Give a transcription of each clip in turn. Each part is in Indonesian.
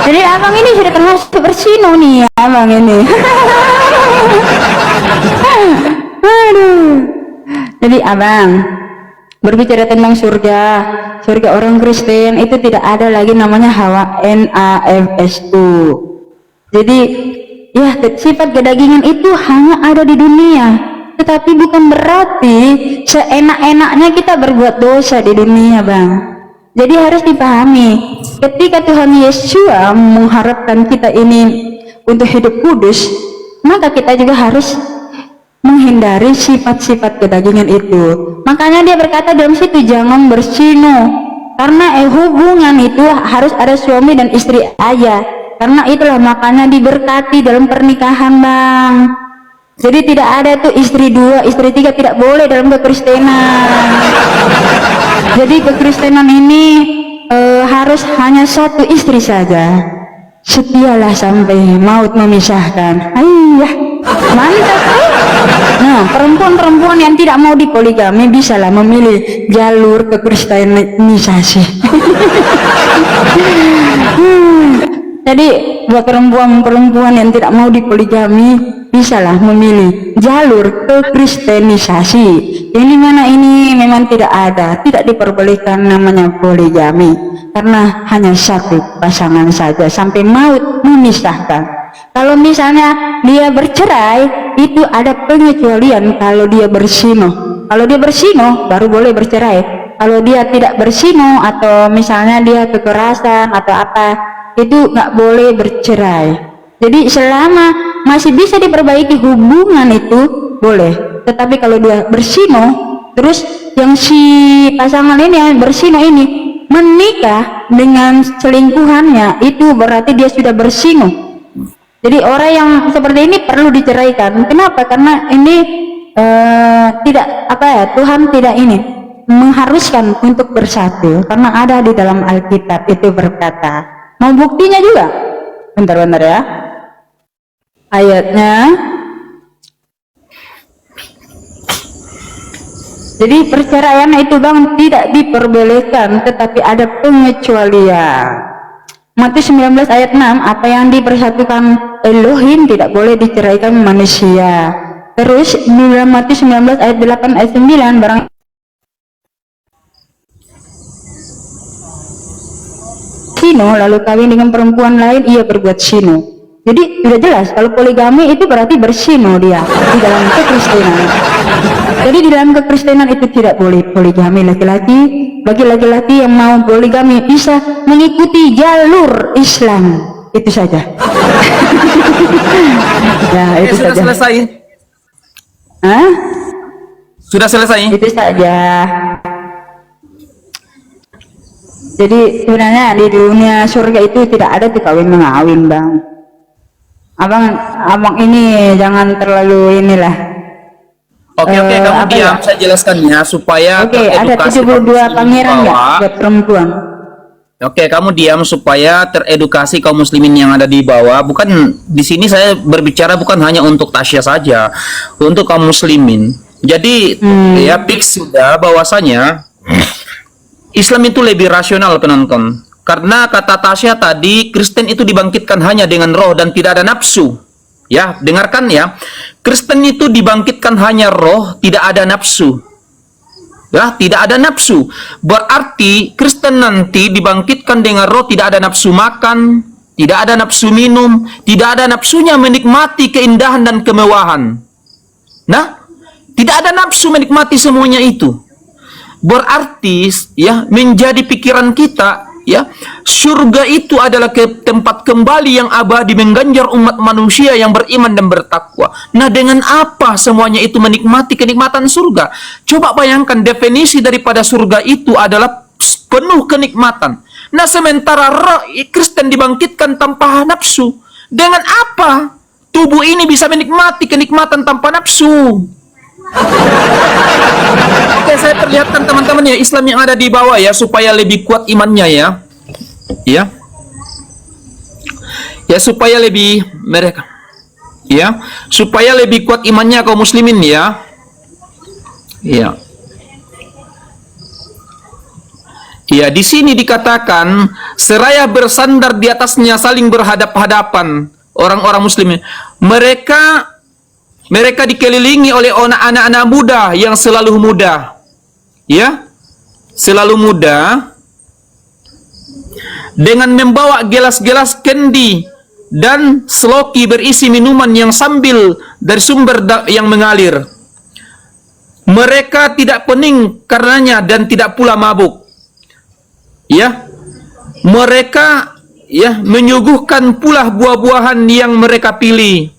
Jadi abang ini sudah termasuk bersino nih, abang ini. Aduh. Jadi abang berbicara tentang surga, surga orang Kristen itu tidak ada lagi namanya Hawa NAFSU. Jadi ya sifat kedagingan itu hanya ada di dunia, tetapi bukan berarti seenak-enaknya kita berbuat dosa di dunia, bang. Jadi harus dipahami, ketika Tuhan Yesus mengharapkan kita ini untuk hidup kudus, maka kita juga harus menghindari sifat-sifat kedagingan itu. Makanya dia berkata dalam situ, jangan bersino, karena hubungan itu harus ada suami dan istri aja. Karena itulah makanya diberkati dalam pernikahan, bang. Jadi tidak ada tuh istri 2, istri 3, tidak boleh dalam kekristenan. Jadi kekristenan ini harus hanya 1 istri saja. Setialah sampai maut memisahkan. Ayah, mantap. Nah, perempuan-perempuan yang tidak mau dipoligami bisalah memilih jalur kekristenisasi. Jadi buat perempuan-perempuan yang tidak mau dipoligami bisalah memilih jalur kekristenisasi. Yang dimana ini memang tidak ada, tidak diperbolehkan namanya poligami, karena hanya 1 pasangan saja sampai maut memisahkan. Kalau misalnya dia bercerai, itu ada pengecualian kalau dia bersino. Kalau dia bersino baru boleh bercerai. Kalau dia tidak bersino atau misalnya dia kekerasan atau apa, itu nggak boleh bercerai. Jadi selama masih bisa diperbaiki hubungan itu boleh. Tetapi kalau dia bersino, terus yang si pasangan ini yang bersino ini menikah dengan selingkuhannya, itu berarti dia sudah bersino. Jadi orang yang seperti ini perlu diceraikan. Kenapa? Karena ini tidak Tuhan tidak ini mengharuskan untuk bersatu, karena ada di dalam Alkitab itu berkata. Mau buktinya juga? Bentar-bentar ya. Ayatnya. Jadi perceraian itu, bang, tidak diperbolehkan, tetapi ada pengecualian. Matius 19 ayat 6, apa yang dipersatukan Elohim tidak boleh diceraikan manusia. Terus dalam Matius 19 ayat 8 ayat 9, barang sino lalu kawin dengan perempuan lain, ia berbuat sino. Jadi sudah jelas kalau poligami itu berarti bersino dia di dalam kekristenan. Jadi di dalam kekristenan itu tidak boleh poligami laki-laki. Bagi laki-laki yang mau poligami bisa mengikuti jalur Islam, itu saja. Ya, itu sudah saja. Selesai. Hah? Sudah selesai. Itu saja. Jadi sebenarnya di dunia surga itu tidak ada tuh kawin mengawin, bang. Abang ini jangan terlalu inilah. Oke, kamu diam, ya? saya jelaskan ya supaya ada 72 pangeran nggak buat perempuan? Oke, kamu diam supaya teredukasi kaum muslimin yang ada di bawah. Bukan di sini saya berbicara bukan hanya untuk Tasya saja, untuk kaum muslimin. Jadi ya fix sudah bahwasanya Islam itu lebih rasional, penonton. Karena kata Tasya tadi, Kristen itu dibangkitkan hanya dengan roh dan tidak ada nafsu. Ya, dengarkan ya. Kristen itu dibangkitkan hanya roh, tidak ada nafsu. Ya, tidak ada nafsu. Berarti Kristen nanti dibangkitkan dengan roh, tidak ada nafsu makan, tidak ada nafsu minum, tidak ada nafsunya menikmati keindahan dan kemewahan. Nah, tidak ada nafsu menikmati semuanya itu. Berarti ya menjadi pikiran kita ya, surga itu adalah tempat kembali yang abadi mengganjar umat manusia yang beriman dan bertakwa. Nah, dengan apa semuanya itu menikmati kenikmatan surga? Coba bayangkan, definisi daripada surga itu adalah penuh kenikmatan. Nah, sementara roh Kristen dibangkitkan tanpa nafsu. Dengan apa tubuh ini bisa menikmati kenikmatan tanpa nafsu? Oke, saya perlihatkan teman-teman ya Islam yang ada di bawah ya, supaya lebih kuat imannya ya. Ya supaya lebih mereka ya, supaya lebih kuat imannya kaum muslimin ya. Ya, di sini dikatakan seraya bersandar di atasnya saling berhadap-hadapan orang-orang muslim. Mereka dikelilingi oleh anak-anak muda yang selalu muda. Ya. Selalu muda dengan membawa gelas-gelas kendi dan seloki berisi minuman yang sambil dari sumber yang mengalir. Mereka tidak pening karenanya dan tidak pula mabuk. Ya, mereka menyuguhkan pula buah-buahan yang mereka pilih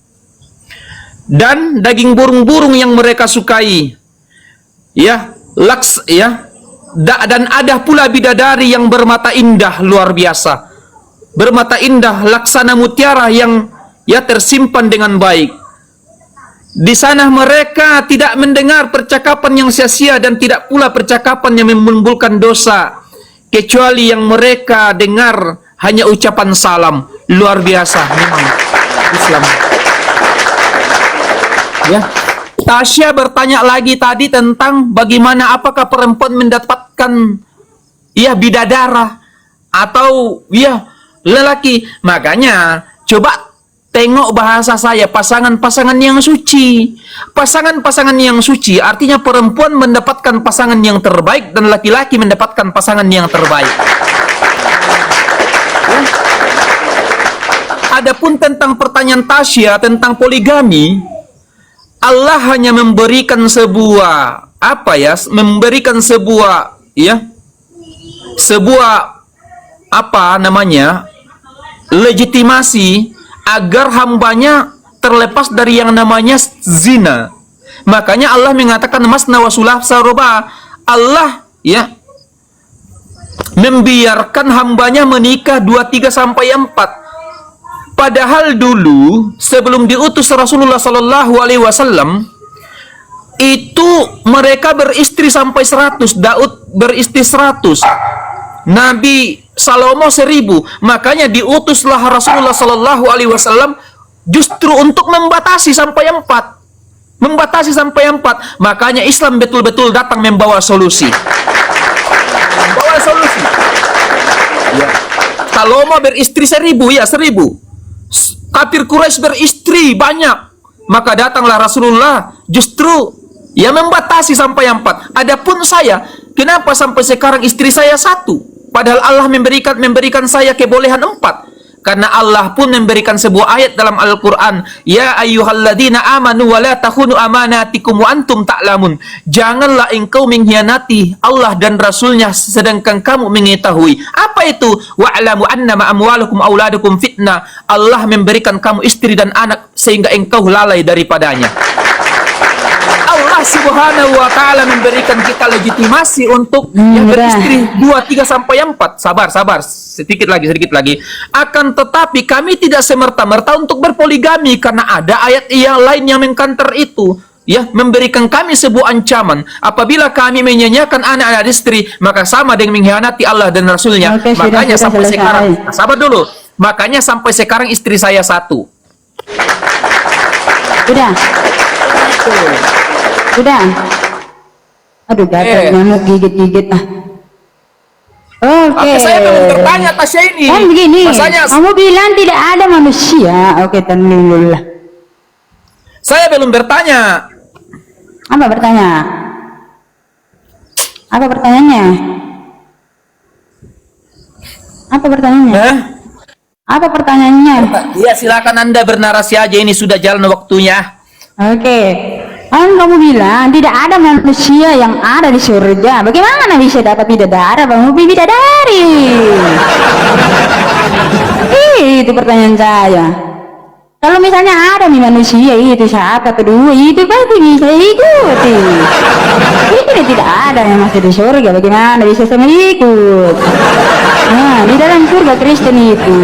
dan daging burung-burung yang mereka sukai. Dan ada pula bidadari yang bermata indah luar biasa. Bermata indah laksana mutiara yang tersimpan dengan baik. Di sana mereka tidak mendengar percakapan yang sia-sia dan tidak pula percakapan yang menimbulkan dosa, kecuali yang mereka dengar hanya ucapan salam. Luar biasa memang Islam. Ya. Tasya bertanya lagi tadi tentang bagaimana apakah perempuan mendapatkan bidadara atau lelaki. Makanya coba tengok bahasa saya, pasangan-pasangan yang suci. Pasangan-pasangan yang suci artinya perempuan mendapatkan pasangan yang terbaik dan laki-laki mendapatkan pasangan yang terbaik. Adapun tentang pertanyaan Tasya tentang poligami, Allah hanya memberikan sebuah legitimasi agar hambanya terlepas dari yang namanya zina. Makanya Allah mengatakan masna wa sulasa ruba. Allah membiarkan hambanya menikah 2, 3 sampai 4. Padahal dulu sebelum diutus Rasulullah Sallallahu Alaihi Wasallam itu mereka beristri sampai 100. Daud beristri 100, Nabi Salomo 1000. Makanya diutuslah Rasulullah Sallallahu Alaihi Wasallam justru untuk membatasi sampai 4. Membatasi sampai 4. Makanya Islam betul-betul datang membawa solusi. Membawa solusi. Salomo beristri 1000, 1000. Kafir Quraisy beristri banyak, maka datanglah Rasulullah justru membatasi sampai 4. Adapun saya, kenapa sampai sekarang istri saya 1? Padahal Allah memberikan saya kebolehan 4. Karena Allah pun memberikan sebuah ayat dalam Al-Quran, ya ayyuhalladzina amanu wa la takhunu amanatikum wa antum ta'lamun. Janganlah engkau mengkhianati Allah dan Rasulnya sedangkan kamu mengetahui. Apa itu? Wa'lamu annama amwalukum auladukum fitnah. Allah memberikan kamu istri dan anak sehingga engkau lalai daripadanya. Allah Subhanahu wa ta'ala memberikan kita legitimasi untuk yang beristri 2, 3 sampai 4. Sabar, sedikit lagi. Akan tetapi kami tidak semerta-merta untuk berpoligami karena ada ayat yang lain yang mengkanter itu. Memberikan kami sebuah ancaman. Apabila kami menyanyiakan anak-anak istri, maka sama dengan mengkhianati Allah dan Rasulnya. Makanya sampai sekarang, sabar dulu. Makanya sampai sekarang istri saya 1. Udah. Aduh, gatal nyamuk gigit-gigit. Oke. Saya belum bertanya Tasya ini. Kan begini. Kamu bilang tidak ada manusia. Oke, tanlulullah. Saya belum bertanya. Apa bertanya? Apa pertanyaannya? Apa pertanyaannya? Ya, silakan Anda bernarasi aja, ini sudah jalan waktunya. Oke. Kan kamu bilang tidak ada manusia yang ada di surga. Bagaimana bisa dapat bidadari? Kamu bidadari. Itu pertanyaan saya. Kalau misalnya ada manusia itu siapa kedua itu pasti bisa ikuti. Ini tidak ada yang masih di surga. Bagaimana bisa sama ikut? Nah, di dalam surga Kristen itu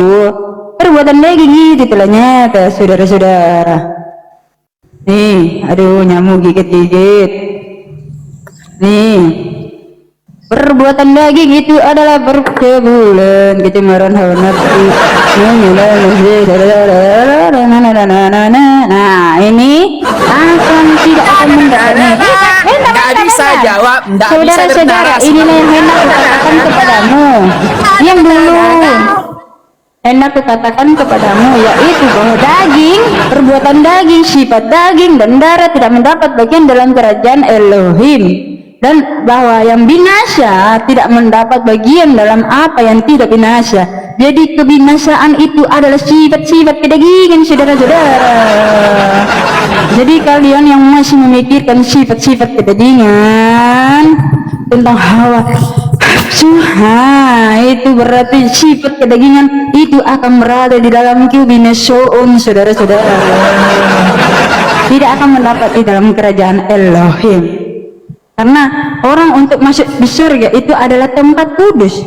perbuatan lagi gitu telahnya, saudara-saudara. Nih, aduh nyamuk gigit-gigit. Nih, perbuatan daging itu adalah perkebulan kecemaran hawa nafsu. Nah, ini akan tidak akan mendapat. Tadi saya jawab, enggak bisa Saudara-saudara, bernarasi. inilah yang hendak kukatakan kepadamu. Diam dulu. Hendak kukatakan kepadamu, yaitu bahwa daging, perbuatan daging, sifat daging dan darah tidak mendapat bagian dalam kerajaan Elohim. Dan bahwa yang binasa tidak mendapat bagian dalam apa yang tidak binasa. Jadi kebinasaan itu adalah sifat-sifat kedagingan, saudara-saudara. Jadi kalian yang masih memikirkan sifat-sifat kedagingan tentang hawa itu berarti sifat kedagingan itu akan berada di dalam kebinasaan, saudara-saudara. Tidak akan mendapat di dalam kerajaan Elohim. Karena orang untuk masuk di surga itu adalah tempat kudus.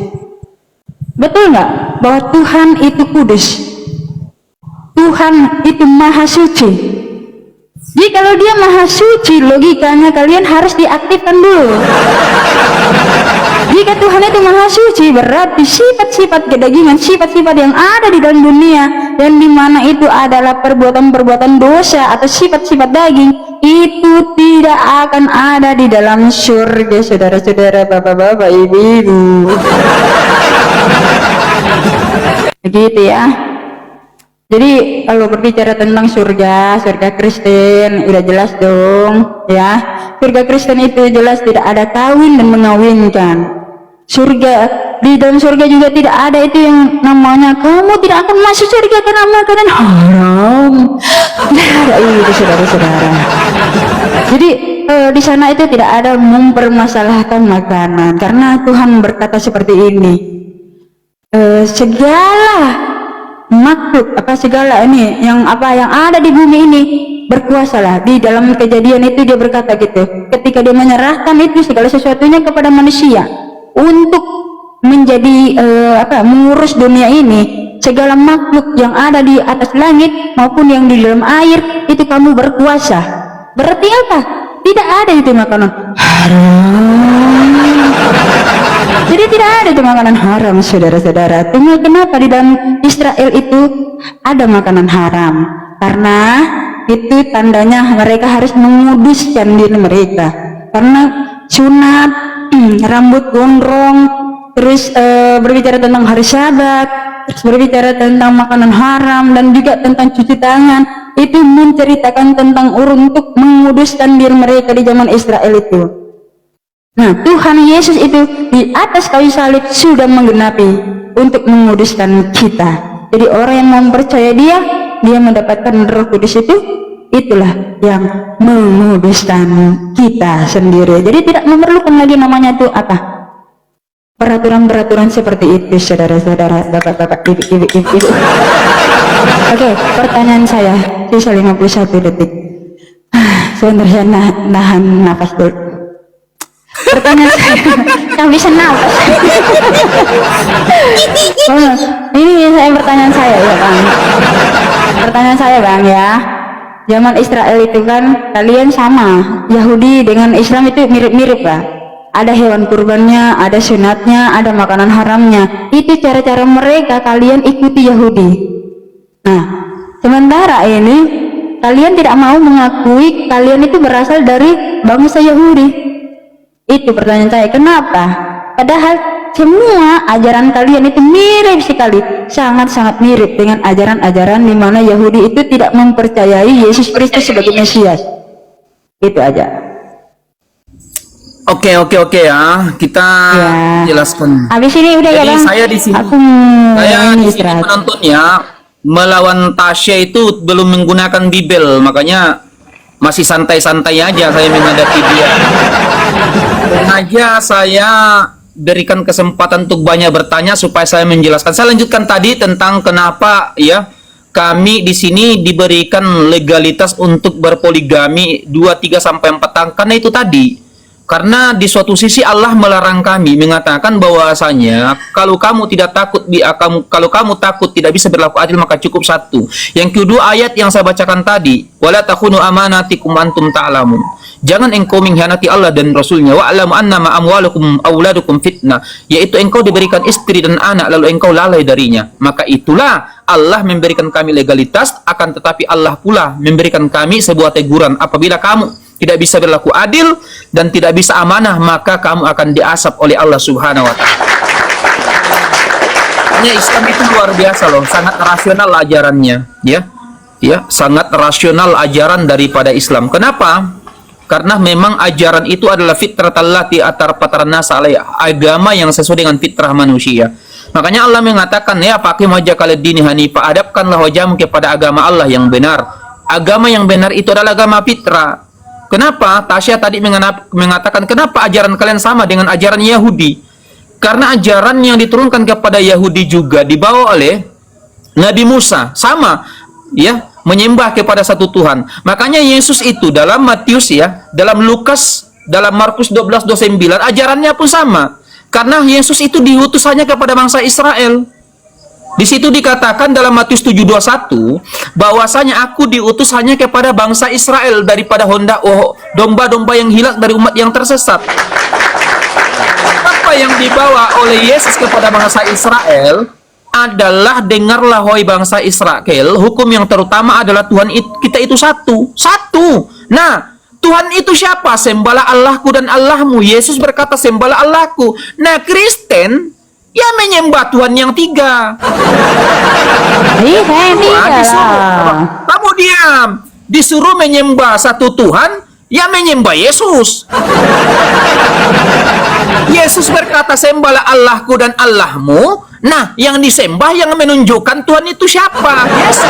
Betul nggak? Bahwa Tuhan itu kudus. Tuhan itu maha suci. Jadi kalau dia maha suci, logikanya kalian harus diaktifkan dulu. Jika Tuhan itu maha suci, berarti sifat-sifat kedagingan, sifat-sifat yang ada di dalam dunia, dan di mana itu adalah perbuatan-perbuatan dosa atau sifat-sifat daging, itu tidak akan ada di dalam surga, saudara-saudara, bapak-bapak, ibu-ibu. Begitu ya. Jadi kalau berbicara tentang surga Kristen udah jelas dong ya. Surga Kristen itu jelas tidak ada kawin dan mengawinkan. Di dalam surga juga tidak ada itu yang namanya kamu tidak akan masuk surga karena makanan haram. Tidak ada itu, saudara-saudara. Jadi di sana itu tidak ada mempermasalahkan makanan karena Tuhan berkata seperti ini. Segala makhluk segala ini yang ada di bumi ini berkuasalah. Di dalam Kejadian itu dia berkata gitu, ketika dia menyerahkan itu segala sesuatunya kepada manusia untuk menjadi mengurus dunia ini, segala makhluk yang ada di atas langit maupun yang di dalam air itu kamu berkuasa. Berarti apa? Tidak ada itu makanan haram. Jadi tidak ada itu makanan haram, saudara-saudara. Tunggu, kenapa di dalam Israel itu ada makanan haram? Karena itu tandanya mereka harus menguduskan diri mereka. Karena sunat, rambut gondrong, terus berbicara tentang hari Sabat, terus berbicara tentang makanan haram dan juga tentang cuci tangan. Itu menceritakan tentang untuk menguduskan diri mereka di zaman Israel itu. Nah, Tuhan Yesus itu di atas kayu salib sudah menggenapi untuk menguduskan kita. Jadi orang yang mempercayai dia mendapatkan Roh Kudus itulah yang menguduskan kita sendiri. Jadi tidak memerlukan lagi namanya itu peraturan-peraturan seperti itu, saudara-saudara, bapak-bapak, ibu-ibu. Oke, pertanyaan saya, sisa 51 detik. Sebentar saya nahan nafas dulu. Pertanyaan saya, yang bisa nafas. Ini pertanyaan saya ya Bang. Pertanyaan saya Bang ya. Zaman Israel itu kan kalian sama, Yahudi dengan Islam itu mirip-mirip Pak. Ada hewan kurbannya, ada sunatnya, ada makanan haramnya. Itu cara-cara mereka, kalian ikuti Yahudi. Nah, sementara ini kalian tidak mau mengakui kalian itu berasal dari bangsa Yahudi. Itu pertanyaan saya, kenapa? Padahal semua ajaran kalian itu mirip sekali, sangat-sangat mirip dengan ajaran-ajaran di mana Yahudi itu tidak mempercayai Yesus Kristus sebagai Mesias. Itu aja. Oke ya, kita jelaskan. Habis ini udah. Jadi, ya Bang. Saya di sini, menontonnya melawan Tasya itu belum menggunakan Bible, makanya masih santai-santai aja saya menghadapi dia. Sengaja saya berikan kesempatan untuk banyak bertanya supaya saya menjelaskan. Saya lanjutkan tadi tentang kenapa ya kami di sini diberikan legalitas untuk berpoligami 2, 3 sampai 4 tahun karena itu tadi. Karena di suatu sisi Allah melarang kami, mengatakan bahwasanya kalau kamu takut tidak bisa berlaku adil maka cukup 1. Yang kedua ayat yang saya bacakan tadi, wala takhunu amanatikum antum ta'lamun. Jangan engkau mengkhianati Allah dan Rasulnya. Wa'lamu annama amwalukum auladukum fitnah, yaitu engkau diberikan istri dan anak lalu engkau lalai darinya. Maka itulah Allah memberikan kami legalitas, akan tetapi Allah pula memberikan kami sebuah teguran. Apabila kamu tidak bisa berlaku adil dan tidak bisa amanah, maka kamu akan diasap oleh Allah Subhanahu wa taala. Hanya Islam itu luar biasa loh, sangat rasional ajarannya, ya. Ya, sangat rasional ajaran daripada Islam. Kenapa? Karena memang ajaran itu adalah fitratallahi atarpatarna salih, agama yang sesuai dengan fitrah manusia. Makanya Allah mengatakan, ya pakai wajhaka lid-dini hanifah, hadapkanlah wajahmu kepada agama Allah yang benar. Agama yang benar itu adalah agama fitrah. Kenapa? Tasya tadi mengatakan, kenapa ajaran kalian sama dengan ajaran Yahudi? Karena ajaran yang diturunkan kepada Yahudi juga dibawa oleh Nabi Musa, sama, ya, menyembah kepada satu Tuhan. Makanya Yesus itu dalam Matius, ya, dalam Lukas, dalam Markus 12:29 ajarannya pun sama. Karena Yesus itu diutus hanya kepada bangsa Israel. Di situ dikatakan dalam Matius 7:21 bahwasanya aku diutus hanya kepada bangsa Israel daripada domba-domba yang hilang dari umat yang tersesat. Apa yang dibawa oleh Yesus kepada bangsa Israel adalah, dengarlah wahai bangsa Israel, hukum yang terutama adalah Tuhan kita itu satu. Nah, Tuhan itu siapa? Sembahlah Allahku dan Allahmu. Yesus berkata sembahlah Allahku. Nah, Kristen ya menyembah Tuhan yang tiga. Kamu diam. Disuruh menyembah satu Tuhan, ya menyembah Yesus. Yesus berkata sembahlah Allahku dan Allahmu. Nah, yang disembah, yang menunjukkan Tuhan itu siapa? Yesus.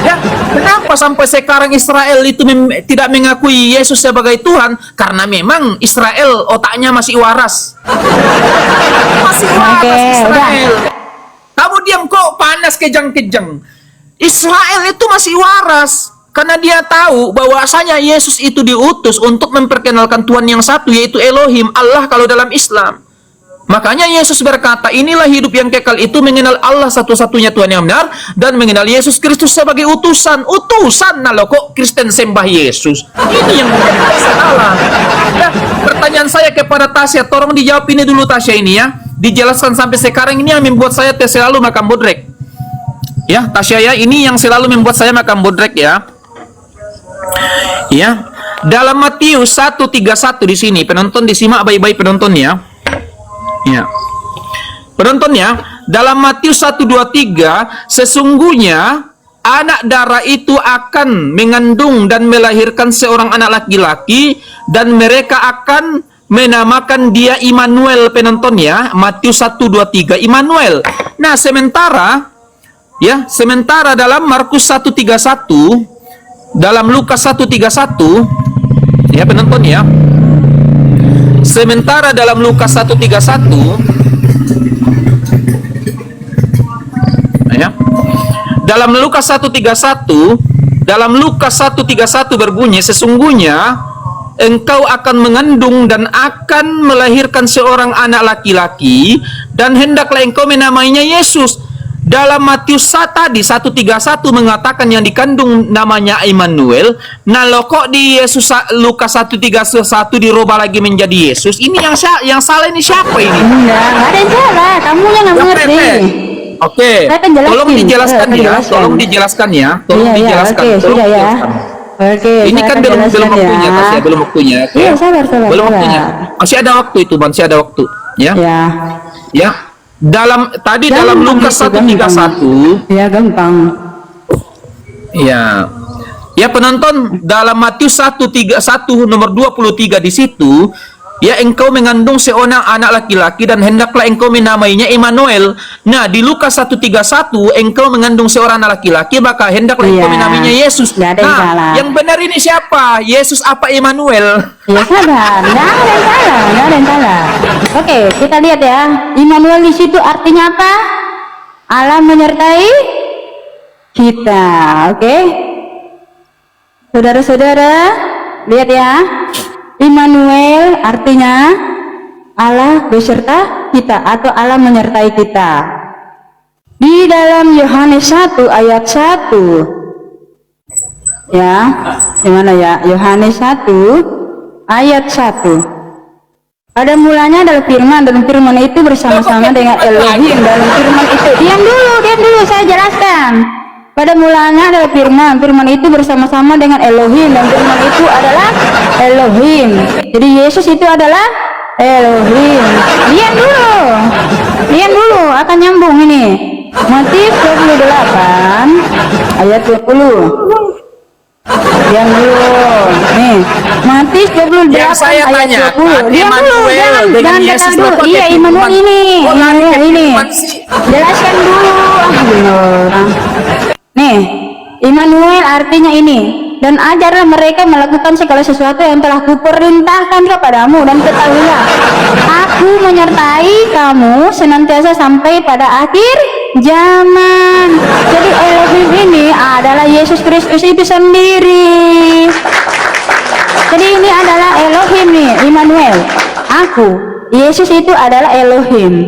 Ya, kenapa sampai sekarang Israel itu tidak mengakui Yesus sebagai Tuhan? Karena memang Israel otaknya masih waras. Masih waras Israel. Kamu diam kok, panas kejang-kejang. Israel itu masih waras. Karena dia tahu bahwasanya Yesus itu diutus untuk memperkenalkan Tuhan yang satu, yaitu Elohim, Allah kalau dalam Islam. Makanya Yesus berkata, inilah hidup yang kekal itu mengenal Allah satu-satunya Tuhan yang benar dan mengenal Yesus Kristus sebagai utusan. Nah loh, kok Kristen sembah Yesus? Ini yang menjadi masalah. Nah, pertanyaan saya kepada Tasya, tolong dijawab ini dulu Tasya ini ya. Dijelaskan sampai sekarang ini yang membuat saya selalu makan bodrek. Ya, Tasya ya, ini yang selalu membuat saya makan bodrek ya. Ya, dalam Matius 1:31 di sini, penonton disimak baik-baik penonton ya. Ya. Penonton ya, dalam Matius 1:23, sesungguhnya anak darah itu akan mengandung dan melahirkan seorang anak laki-laki dan mereka akan menamakan dia Immanuel, penonton ya. Matius 1:23 Immanuel. Nah, sementara dalam Markus 1:31, dalam Lukas 1:31 ya penonton ya. Sementara dalam Lukas 1:31 ya. Dalam Lukas 1:31 berbunyi, sesungguhnya engkau akan mengandung dan akan melahirkan seorang anak laki-laki dan hendaklah engkau menamainya Yesus. Dalam Matius tadi 1:31 mengatakan yang dikandung namanya Immanuel. Nah, lo kok di Yesus Lukas 1:31 dirubah lagi menjadi Yesus? Ini yang salah ini siapa ini? Enggak ada yang salah. Kamu yang nggak mengerti. Oke. Tolong dijelaskan ya. Tolong dijelaskan ya. Tolong dijelaskan. Oke, sudah ya. Oke. Ini kan belum waktunya, Tasya, belum waktunya. Iya, sabar. Belum waktunya. Masih ada waktu itu, masih ada waktu. Ya. Ya. Dalam Lukas 1:31 ya gampang. Ya. Ya penonton, dalam Matius 1:31 nomor 23 di situ, ya engkau mengandung seorang anak laki-laki dan hendaklah engkau menamainya Immanuel. Nah, di Lukas 1:31 engkau mengandung seorang anak laki-laki maka hendaklah engkau menamainya Yesus. Nah, yang benar ini siapa? Yesus apa Immanuel? Ya sabar, nggak ada yang salah. Oke, kita lihat ya. Immanuel di situ artinya apa? Allah menyertai kita. Oke, saudara-saudara, lihat ya. Immanuel artinya Allah beserta kita atau Allah menyertai kita. Di dalam Yohanes 1 ayat 1 ya. Gimana ya? Yohanes 1 ayat 1. Pada mulanya adalah firman, dan firman itu bersama-sama dengan Elohim, dan firman itu, diam dulu, saya jelaskan. Pada mulanya adalah firman, firman itu bersama-sama dengan Elohim, dan firman itu adalah Elohim. Jadi Yesus itu adalah Elohim. Diam dulu, akan nyambung ini. Matius 28 ayat 20. Diam dulu. Nih, Matius 28 Yang saya ayat tanya, 20. Diam dulu, jangan Yesus dulu. lo Iya, pakai Immanuel firman. ini. Oh, lari Immanuel ke ini. firman sih. Jelaskan dulu. Orang. Nih, Immanuel artinya ini. Dan ajarlah mereka melakukan segala sesuatu yang telah kuperintahkan kepadamu, dan ketahuilah, aku menyertai kamu senantiasa sampai pada akhir zaman. Jadi Elohim ini adalah Yesus Kristus itu sendiri. Jadi ini adalah Elohim nih, Immanuel. Aku, Yesus itu adalah Elohim.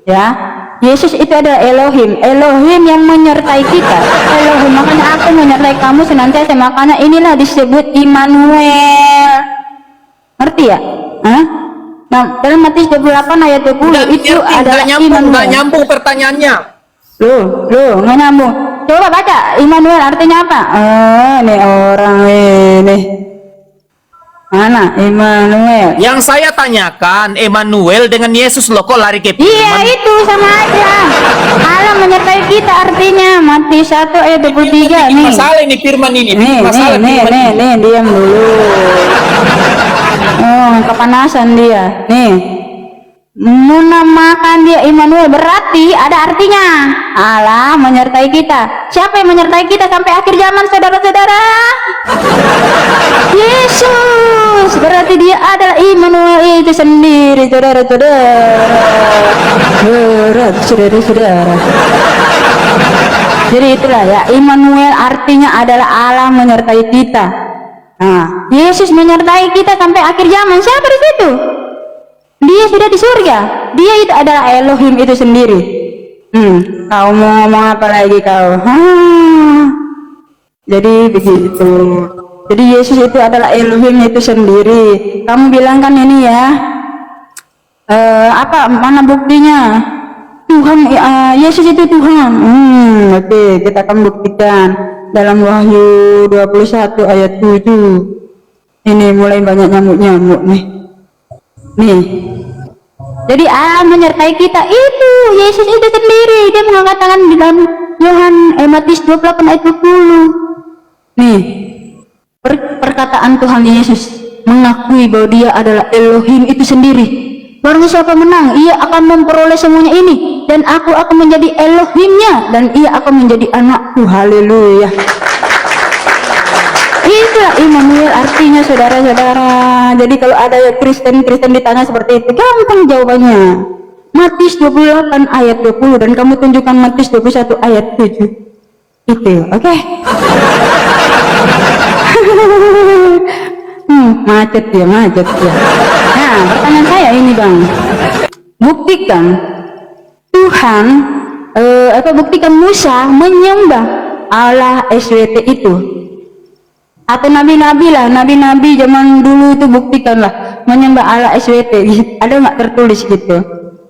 Ya. Yesus itu adalah Elohim, Elohim yang menyertai kita. Elohim, makanya aku menyertai kamu senantiasa, makanya inilah disebut Immanuel. Ngerti ya? Hah? Nah, dalam Matius 28 ayat 20 itu adalah Immanuel. Nggak nyambung pertanyaannya. Loh, nggak nyambung. Coba baca, Immanuel artinya apa? Ini orang ini. Mana Immanuel? Yang saya tanyakan, Emmanuel dengan Yesus lo kok lari ke Iya, firman? itu sama aja. Allah menyertai kita artinya. Matius 1 ayat 23 nih. Masalah ini firman ini. Nih, diam dulu. Oh, kepanasan dia. Nih. Menamakan dia Immanuel berarti ada artinya. Allah menyertai kita. Siapa yang menyertai kita sampai akhir zaman, saudara-saudara? Yesus. Berarti dia adalah Immanuel itu sendiri, saudara-saudara. Saudara-saudara. Jadi itulah ya, Immanuel artinya adalah Allah menyertai kita. Nah, Yesus menyertai kita sampai akhir zaman. Siapa di situ? Dia sudah di surga. Dia itu adalah Elohim itu sendiri. Kau mau ngomong apa lagi kau? Jadi begitu. Jadi Yesus itu adalah Elohim itu sendiri. Kamu bilang kan ini ya, apa? Mana buktinya? Tuhan, Yesus itu Tuhan. Oke, kita akan buktikan dalam Wahyu 21 ayat 7. Ini mulai banyak nyamuk-nyamuk nih. Jadi Allah menyertai kita itu Yesus itu sendiri. Dia mengatakan di dalam Matius 28 ayat 20. Nih, perkataan Tuhan Yesus mengakui bahwa dia adalah Elohim itu sendiri. Barang siapa menang, ia akan memperoleh semuanya ini, dan aku akan menjadi Elohimnya, dan ia akan menjadi anakku. Haleluya. Itulah Immanuel artinya, saudara-saudara. Jadi kalau ada Kristen ditanya seperti itu, gampang jawabannya. Matius 28 ayat 20, dan kamu tunjukkan Matius 21 ayat 7. Itu, oke? Macet dia. Nah, pertanyaan saya ini, Bang. Buktikan Tuhan, buktikan Musa menyembah Allah SWT itu. Atau nabi-nabi zaman dulu itu buktikanlah menyembah Allah SWT. Ada nggak tertulis gitu?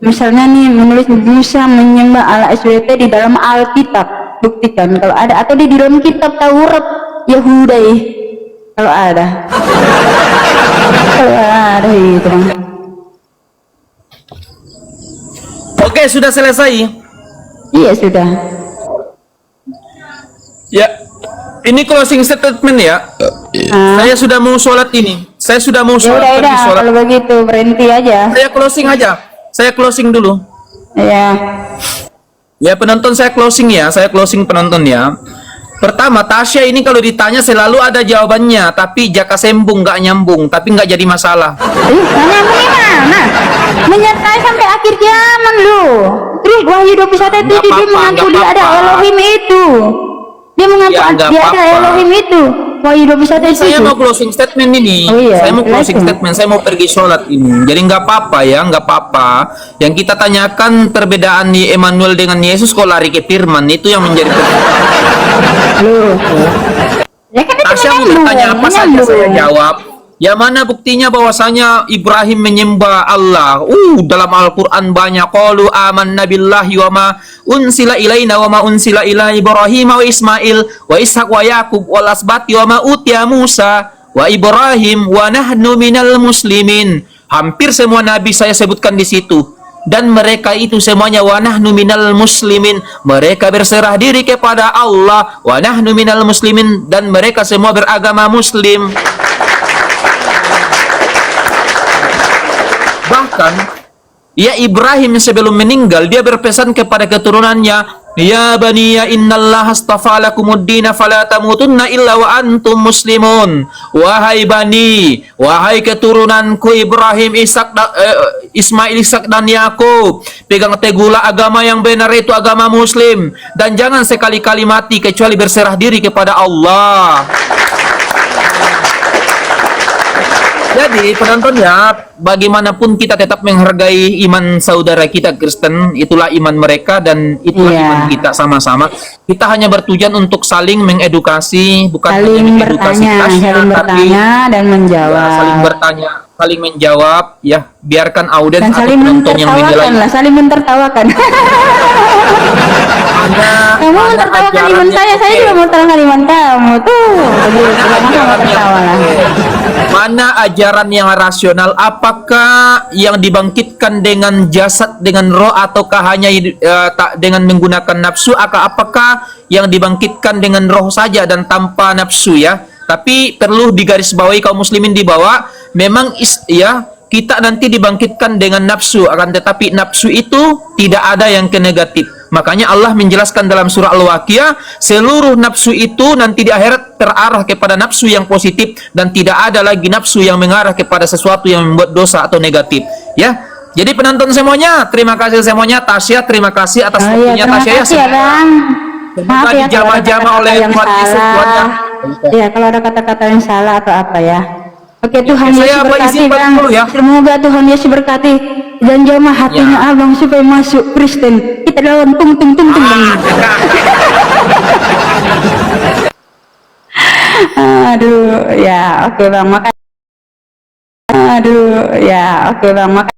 Misalnya nih menulis Musa menyembah Allah SWT di dalam Alkitab, buktikan kalau ada, atau di dalam kitab Taurat Yahuda kalau ada. Kalau ada itu. Oke, sudah selesai. Iya sudah. Ya. Ini closing statement ya. Saya sudah mau sholat ini. Saya sudah mau sholat. Ya udah, sholat. kalau begitu berhenti aja. Saya closing aja. Saya closing dulu. Iya. Ya penonton, saya closing ya. Saya closing penonton ya. Pertama, Tasya ini kalau ditanya selalu ada jawabannya, tapi jaka sembung nggak nyambung, tapi nggak jadi masalah. Nggak nyambung gimana? Menyertai sampai akhir zaman loh. Terus Wahyu 21 itu dia mengaku dia ada Elohim itu. Dia mengaku dia ada Elohim itu. Wahyu 21 itu. Saya mau closing statement ini. Oh, iya. Saya mau closing statement. Saya mau pergi sholat ini. Jadi nggak apa-apa ya, nggak apa-apa. Yang kita tanyakan perbedaan di Emmanuel dengan Yesus kok lari ke firman, itu yang menjadi Loh. Ya kan itu Tasya mau menyambung, bertanya apa saja saya menyambung. jawab. Ya mana buktinya bahwasanya Ibrahim menyembah Allah? Dalam Al-Qur'an banyak qalu amanna billahi wa ma unsila ilaina wa ma unsila ila Ibrahim wa Ismail wa Ishaq wa Yaqub wal asbati wa ma utiya Musa wa Ibrahim wa nahnu minal muslimin. Hampir semua nabi saya sebutkan di situ. Dan mereka itu semuanya wa nahnu minal muslimin, mereka berserah diri kepada Allah, wa nahnu minal muslimin, dan mereka semua beragama muslim. Bahkan ya Ibrahim sebelum meninggal dia berpesan kepada keturunannya, ya baniya innallaha astafa lakumuddina fala tamutunna illa wa antum muslimun. Wahai bani, wahai keturunanku Ibrahim, Ismail, Ishak dan Yakub, pegang teguhlah agama yang benar, itu agama muslim, dan jangan sekali-kali mati kecuali berserah diri kepada Allah. Jadi penontonnya, bagaimanapun kita tetap menghargai iman saudara kita Kristen, itulah iman mereka dan itulah iman kita sama-sama. Kita hanya bertujuan untuk saling mengedukasi, bukan hanya Saling mengedukasi bertanya, Tasya, saling tapi bertanya dan menjawab. saling bertanya, saling menjawab, ya biarkan audiens Dan atau saling penonton yang mentertawakan menilai. lah, saling mentertawakan. Kamu mentertawakan iman saya juga mentertawakan iman kamu tuh. Begitu, kamu tertawa lah. Mana ajaran yang rasional? Apakah yang dibangkitkan dengan jasad, dengan roh, ataukah hanya tak dengan menggunakan nafsu? Apakah yang dibangkitkan dengan roh saja dan tanpa nafsu ya? Tapi perlu digarisbawahi kaum muslimin di bawah, memang kita nanti dibangkitkan dengan nafsu, akan tetapi nafsu itu tidak ada yang ke negatif. Makanya Allah menjelaskan dalam surah Al-Waqiah, seluruh nafsu itu nanti di akhirat terarah kepada nafsu yang positif dan tidak ada lagi nafsu yang mengarah kepada sesuatu yang membuat dosa atau negatif. Ya. Jadi penonton semuanya, terima kasih semuanya. Tasya, terima kasih atas waktunya terima Tasya ya. kasih ya Bang. Maaf ya kalau ada dijama-jama oleh kata-kata yang umat Yesus, salah. Tuannya. Ya kalau ada kata-kata yang salah atau apa ya. Oke, Tuhan Saya Yesus berkati izin Bang. dulu ya. Semoga Tuhan Yesus berkati dan jamah hatinya Abang supaya masuk Kristen. Kita lawan tung tung tung tung. Aduh, ya oke Bang, makasih. Aduh, ya oke Bang, makasih.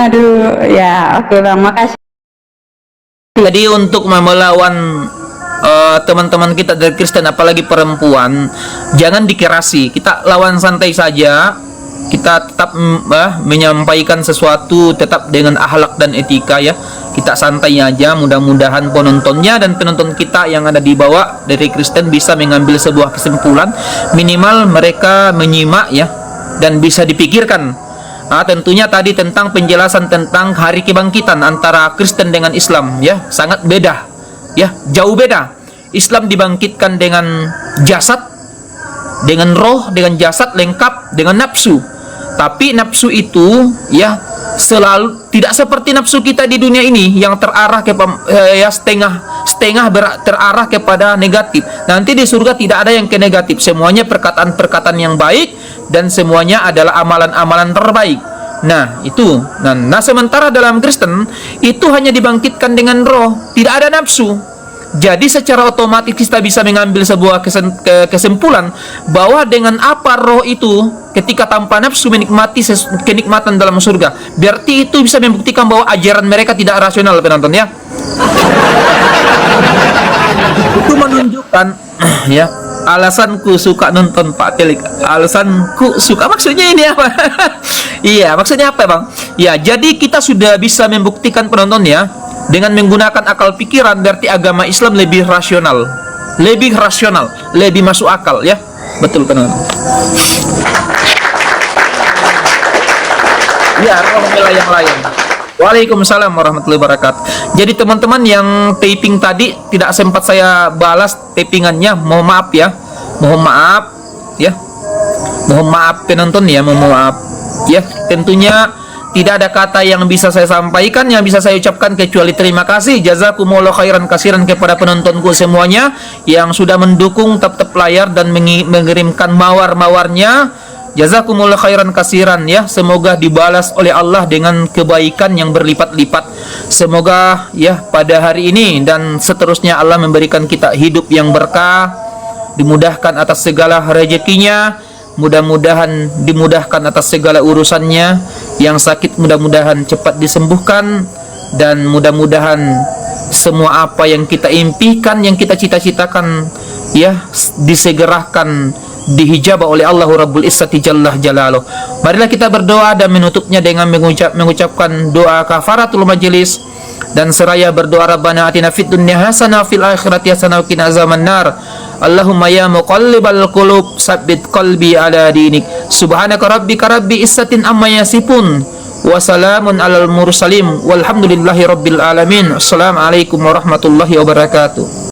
Aduh, ya oke Bang, makasih. Jadi untuk melawan teman-teman kita dari Kristen, apalagi perempuan, jangan dikerasi. Kita lawan santai saja. Kita tetap menyampaikan sesuatu tetap dengan akhlak dan etika ya. Kita santai aja. Mudah-mudahan penontonnya dan penonton kita yang ada di bawah dari Kristen bisa mengambil sebuah kesimpulan, minimal mereka menyimak ya, dan bisa dipikirkan. Tentunya tadi tentang penjelasan tentang hari kebangkitan antara Kristen dengan Islam ya, sangat beda ya, jauh beda. Islam dibangkitkan dengan jasad, dengan roh, dengan jasad lengkap dengan nafsu. Tapi nafsu itu ya selalu tidak seperti nafsu kita di dunia ini yang terarah ke setengah terarah kepada negatif. Nanti di surga tidak ada yang ke negatif, semuanya perkataan-perkataan yang baik dan semuanya adalah amalan-amalan terbaik. Nah itu, nah sementara dalam Kristen itu hanya dibangkitkan dengan roh, tidak ada nafsu. Jadi secara otomatis kita bisa mengambil sebuah kesimpulan bahwa dengan apa roh itu ketika tanpa nafsu menikmati kenikmatan dalam surga, berarti itu bisa membuktikan bahwa ajaran mereka tidak rasional, penonton ya. Itu menunjukkan ya, alasanku suka nonton Pak Telik. Alasanku suka, maksudnya ini apa? Iya, maksudnya apa Bang? Ya, jadi kita sudah bisa membuktikan penonton ya, dengan menggunakan akal pikiran, berarti agama Islam lebih rasional, lebih masuk akal ya. Betul penonton. Ya, roh yang lain. Waalaikumsalam warahmatullahi wabarakatuh. Jadi teman-teman yang taping tadi tidak sempat saya balas tapingannya, mohon maaf ya. Mohon maaf ya. Mohon maaf penonton ya, mohon maaf. Ya, tentunya tidak ada kata yang bisa saya sampaikan, yang bisa saya ucapkan kecuali terima kasih. Jazakumullah khairan kasiran kepada penontonku semuanya yang sudah mendukung tetap layar dan mengirimkan mawar-mawarnya Jazakumullah khairan kasiran ya. Semoga dibalas oleh Allah dengan kebaikan yang berlipat-lipat. Semoga ya pada hari ini dan seterusnya Allah memberikan kita hidup yang berkah, dimudahkan atas segala rezekinya, mudah-mudahan dimudahkan atas segala urusannya. Yang sakit mudah-mudahan cepat disembuhkan, dan mudah-mudahan semua apa yang kita impikan, yang kita cita-citakan ya disegerakan, dihijabah oleh Allah Rabbul Izzati Jalla Jalaluh. Marilah kita berdoa dan menutupnya dengan mengucapkan doa kafaratul majelis, dan seraya berdoa Rabbana atina fid dunya hasanah fil akhirati hasanah wa qina azabannar. Allahumma ya muqallibal qulub tsabbit qalbi ala dinik. Subhanaka rabbika rabbi izzatin amma yasifun wa salamun alal mursalin walhamdulillahi rabbil alamin. Assalamualaikum warahmatullahi wabarakatuh.